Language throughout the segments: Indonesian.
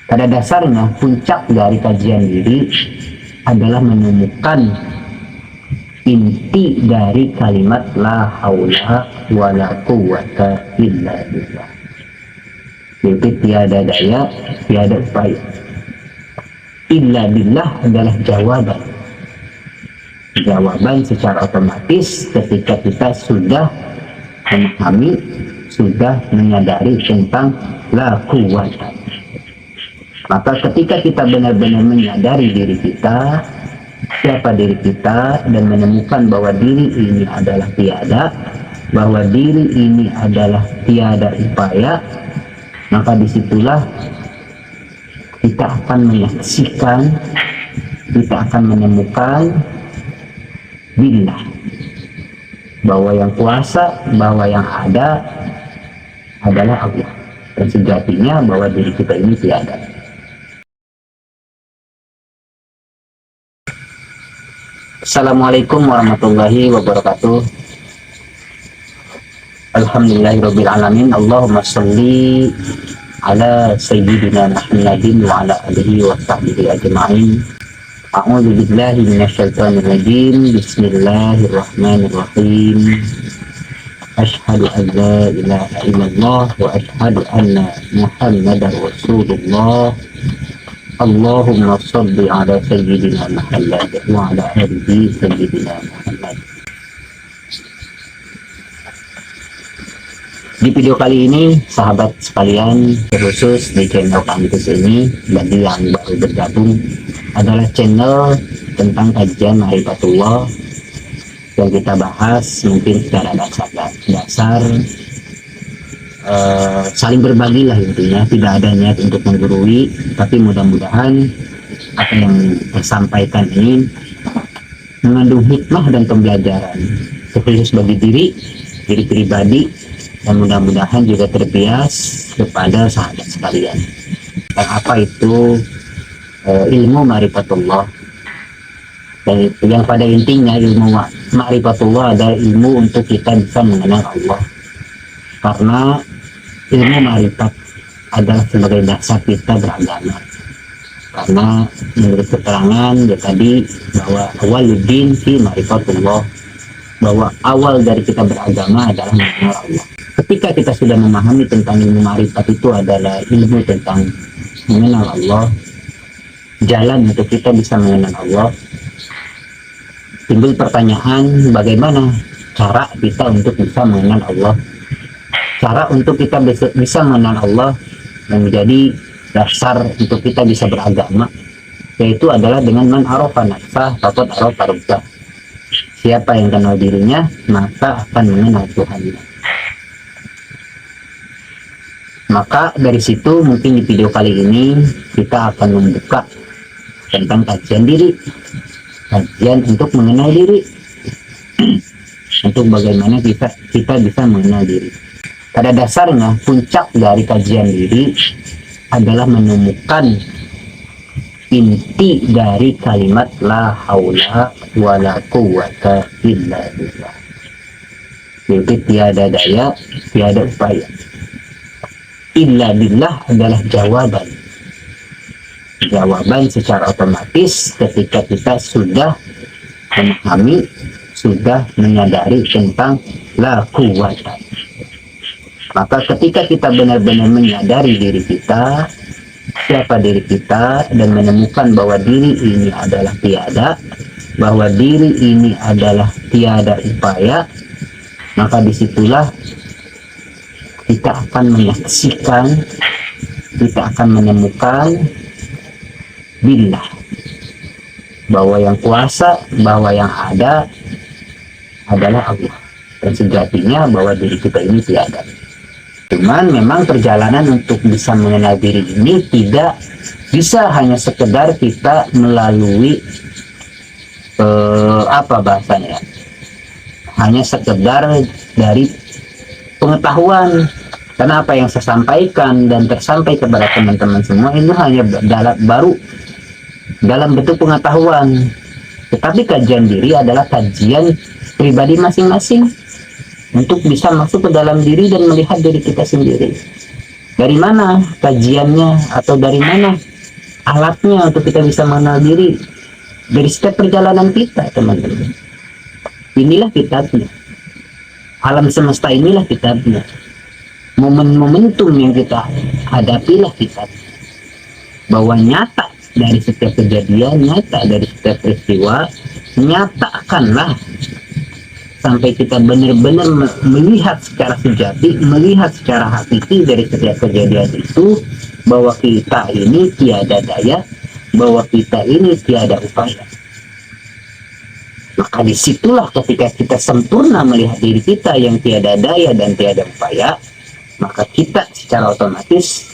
Pada dasarnya, puncak dari kajian diri adalah menemukan inti dari kalimat la haula wa la quwwata illa billah, yaitu tiada daya, tiada upaya. Illa billah adalah jawaban secara otomatis ketika kita sudah memahami, sudah menyadari tentang la quwwata. Maka ketika kita benar-benar menyadari diri kita, siapa diri kita, dan menemukan bahwa diri ini adalah tiada, bahwa diri ini adalah tiada upaya, maka disitulah kita akan menyaksikan, kita akan menemukan billah, bahwa yang kuasa, bahwa yang ada adalah Allah, dan sejatinya bahwa diri kita ini tiada. Assalamualaikum warahmatullahi wabarakatuh. Alhamdulillahirabbil alamin. Allahumma shalli ala sayyidina Muhammadin wa ala alihi wa sahbihi ajma'in. A'udzu billahi minasyaitonir rajim. Bismillahirrahmanirrahim. Asyhadu an la ilaha illallah wa asyhadu anna Muhammadar Rasulullah. Allahumma shalli ala sayyidina Muhammad wa ala alihi sayyidina Muhammad. Di video kali ini, sahabat sekalian, khusus di channel kami ini, bagi yang baru bergabung, adalah channel tentang kajian Ma'rifatullah yang kita bahas mungkin secara dasar, saling berbagi lah intinya, tidak ada niat untuk menggurui, tapi mudah-mudahan apa yang tersampaikan ini mengandung hikmah dan pembelajaran khusus bagi diri pribadi, dan mudah-mudahan juga terbias kepada sahabat sekalian. Dan apa itu ilmu Ma'rifatullah, dan yang pada intinya ilmu Ma'rifatullah adalah ilmu untuk kita bisa mengenal Allah, karena ilmu ma'rifat adalah sebagai dasar kita beragama. Karena menurut keterangan ya tadi, bahwa awaluddin fi ma'rifatullah, bahwa awal dari kita beragama adalah mengenal Allah. Ketika kita sudah memahami tentang ilmu ma'rifat, itu adalah ilmu tentang mengenal Allah, jalan untuk kita bisa mengenal Allah, timbul pertanyaan, bagaimana cara kita untuk bisa mengenal Allah? Cara untuk kita bisa mengenal Allah yang menjadi dasar untuk kita bisa beragama, yaitu adalah dengan man arafa nafsah faqad arafa rabbah. Siapa yang kenal dirinya, maka akan mengenal Tuhannya. Maka dari situ mungkin di video kali ini kita akan membuka tentang kajian diri, kajian untuk mengenal diri, untuk bagaimana kita bisa mengenal diri. Pada dasarnya, puncak dari kajian diri adalah menemukan inti dari kalimat la haula wa la quwwata illa billah, yaitu tiada daya, tiada upaya. Illa billah adalah jawaban secara otomatis ketika kita sudah memahami, sudah menyadari tentang la quwwata. Maka ketika kita benar-benar menyadari diri kita, siapa diri kita, dan menemukan bahwa diri ini adalah tiada, bahwa diri ini adalah tiada upaya, maka disitulah kita akan menyaksikan, kita akan menemukan billah, bahwa yang kuasa, bahwa yang ada adalah Allah, dan sejatinya bahwa diri kita ini tiada. Cuman memang perjalanan untuk bisa mengenal diri ini tidak bisa hanya sekedar kita melalui apa bahasanya, hanya sekedar dari pengetahuan. Karena apa yang saya sampaikan dan tersampai kepada teman-teman semua ini hanya dalam bentuk pengetahuan. Tetapi kajian diri adalah kajian pribadi masing-masing, untuk bisa masuk ke dalam diri dan melihat diri kita sendiri. Dari mana kajiannya atau dari mana alatnya untuk kita bisa mengenal diri? Dari setiap perjalanan kita, teman-teman. Inilah kitabnya. Alam semesta inilah kitabnya. Momen-momentum yang kita hadapilah kitab. Bahwa nyata dari setiap kejadian, nyata dari setiap peristiwa, nyatakanlah sampai kita benar-benar melihat secara sejati, melihat secara hakiki dari setiap kejadian itu, bahwa kita ini tiada daya, bahwa kita ini tiada upaya. Maka disitulah ketika kita sempurna melihat diri kita yang tiada daya dan tiada upaya, maka kita secara otomatis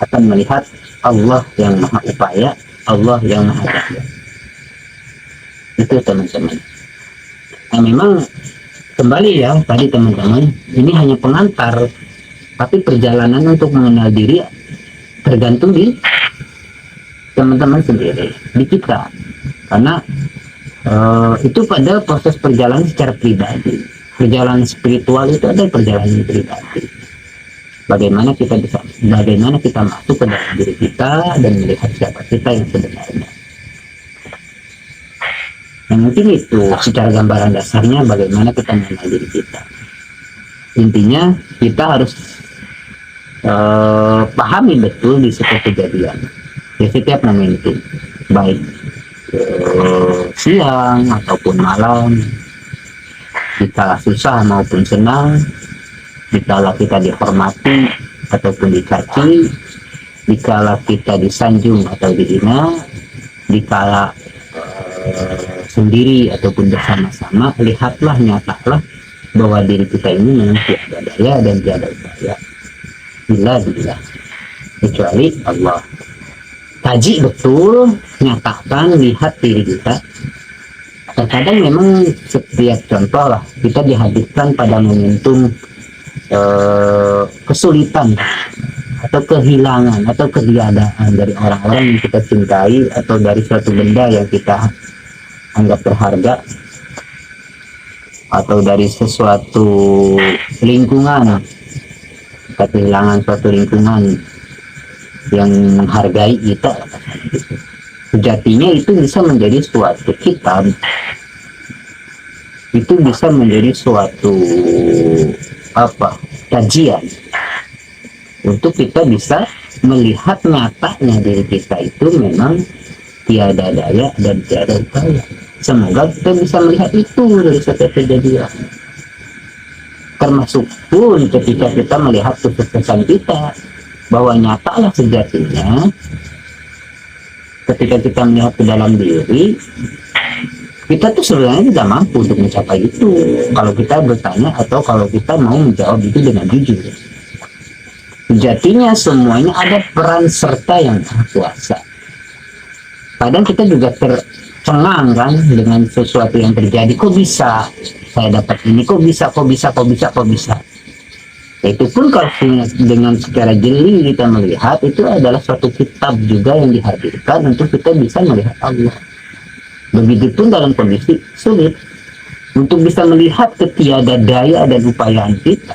akan melihat Allah yang maha upaya, Allah yang maha daya. Itu teman-teman. Nah memang kembali ya tadi teman-teman, ini hanya pengantar, tapi perjalanan untuk mengenal diri tergantung di teman-teman sendiri, di kita. Karena itu pada proses perjalanan secara pribadi. Perjalanan spiritual itu ada perjalanan pribadi. Bagaimana kita masuk ke dalam diri kita dan melihat siapa kita yang sebenarnya. Yang mungkin itu secara gambaran dasarnya bagaimana kita mengenal diri kita. Intinya kita harus pahami betul di setiap kejadian, di setiap momentum, baik siang ataupun malam, dikala susah maupun senang, dikala kita dihormati ataupun dicaci, dikala kita disanjung atau dihina, dikala sendiri ataupun bersama-sama, lihatlah, nyatalah bahwa diri kita ini memang tiada daya dan tiada upaya. Bila kecuali Allah. Kaji betul, nyatakan, lihat diri kita. Terkadang memang setiap contoh lah kita dihadirkan pada momentum kesulitan atau kehilangan atau ketiadaan dari orang-orang yang kita cintai atau dari suatu benda yang kita anggap berharga atau dari sesuatu lingkungan, kita kehilangan suatu lingkungan yang menghargai kita. Sejatinya itu bisa menjadi suatu kitab, itu bisa menjadi suatu kajian untuk kita bisa melihat nyatanya diri kita itu memang tiada daya dan tiada upaya. Semoga kita bisa melihat itu dari setiap kejadian, termasuk pun ketika kita melihat kesuksesan kita, bahwa nyatalah sejatinya ketika kita melihat ke dalam diri kita tuh sebenarnya tidak mampu untuk mencapai itu kalau kita bertanya atau kalau kita mau menjawab itu dengan jujur. Sejatinya semuanya ada peran serta yang maha kuasa. Kadang kita juga tercengang kan dengan sesuatu yang terjadi, kok bisa saya dapat ini, kok bisa. Itu pun kalau dengan secara jeli kita melihat, itu adalah suatu kitab juga yang dihadirkan untuk kita bisa melihat Allah. Begitupun dalam kondisi sulit, untuk bisa melihat ketiada daya dan upayaan kita.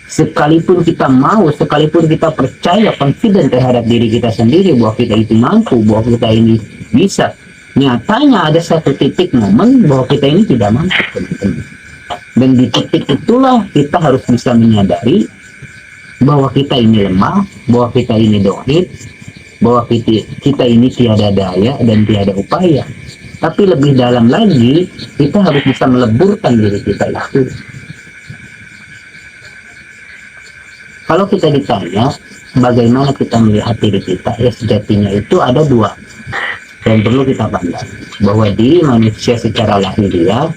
Sekalipun kita mau, sekalipun kita percaya, confident terhadap diri kita sendiri bahwa kita itu mampu, bahwa kita ini bisa, nyatanya ada satu titik momen bahwa kita ini tidak mampu, teman-teman. Dan di titik itulah kita harus bisa menyadari bahwa kita ini lemah, bahwa kita ini dohid, bahwa kita ini tiada daya dan tiada upaya. Tapi lebih dalam lagi, kita harus bisa meleburkan diri kita itu. Kalau kita ditanya bagaimana kita melihat diri kita, ya sejatinya itu ada dua yang perlu kita pandang, bahwa diri manusia secara lahiriah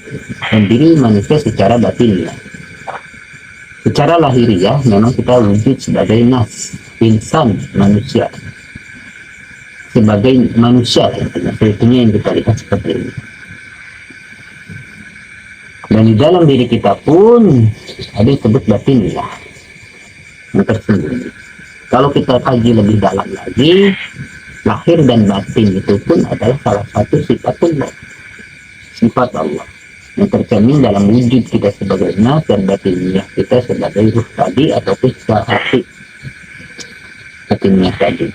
dan diri manusia secara batiniah. Secara lahiriah memang kita wujud sebagai nas, insan, manusia, sebagai manusia, sebetulnya yang kita lihat seperti ini. Dan di dalam diri kita pun ada yang disebut batiniah, yang tersembunyi. Kalau kita kaji lebih dalam lagi, lahir dan batin itu pun adalah salah satu sifat Allah, sifat Allah yang tercermin dalam wujud kita sebagai nas dan batiniah kita sebagai ruh tadi ataupun secara hati. pentingnya tadi.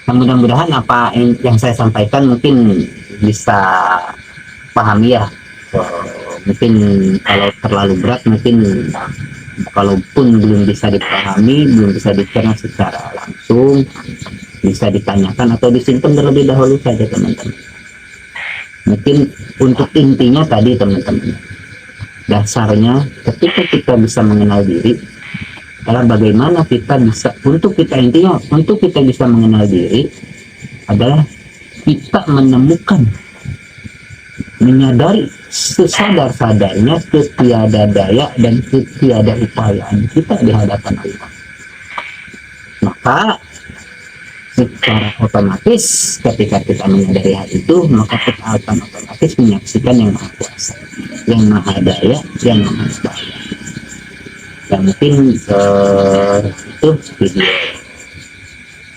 Nah, mudah-mudahan apa yang saya sampaikan mungkin bisa pahami ya. Mungkin kalau terlalu berat, mungkin kalaupun belum bisa dipahami, belum bisa dicerna secara langsung, bisa ditanyakan atau disimpan terlebih dahulu saja teman-teman. Mungkin untuk intinya tadi teman-teman, dasarnya ketika kita bisa mengenal diri adalah bagaimana kita bisa, untuk kita intinya untuk kita bisa mengenal diri adalah kita menemukan, menyadari sesadar-sadarnya ketiada daya dan ketiada upayaan kita di hadapan Allah. Maka secara otomatis ketika kita menyadari hal itu, maka kita akan otomatis menyaksikan yang maha kuasa, yang maha daya, yang maha upaya. Dan mungkin itu video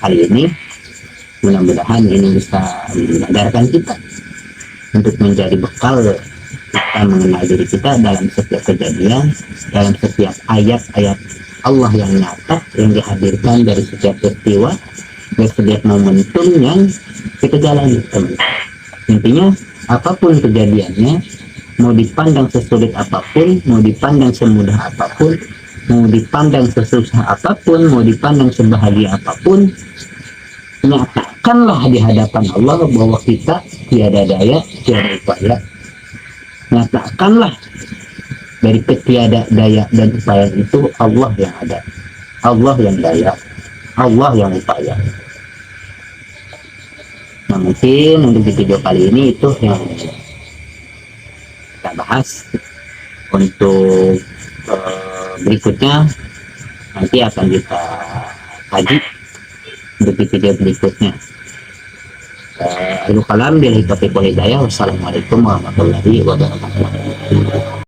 kali ini, mudah-mudahan ini bisa menyadarkan kita untuk menjadi bekal kita mengenal diri kita dalam setiap kejadian, dalam setiap ayat-ayat Allah yang nyata yang dihadirkan dari setiap peristiwa, dari setiap momentum yang kita jalani, teman-teman. Intinya apapun kejadiannya, mau dipandang sesulit apapun, mau dipandang semudah apapun, mau dipandang sesusah apapun, mau dipandang sebahagia apapun, nyatakanlah di hadapan Allah bahwa kita tiada daya, tiada upaya. Nyatakanlah dari ketiada daya dan upaya itu Allah yang ada, Allah yang daya, Allah yang upaya. Nah, mungkin untuk di video kali ini itu yang kita bahas. Untuk berikutnya nanti akan kita kaji untuk di video berikutnya. Alhamdulillah, wassalamualaikum warahmatullahi wabarakatuh.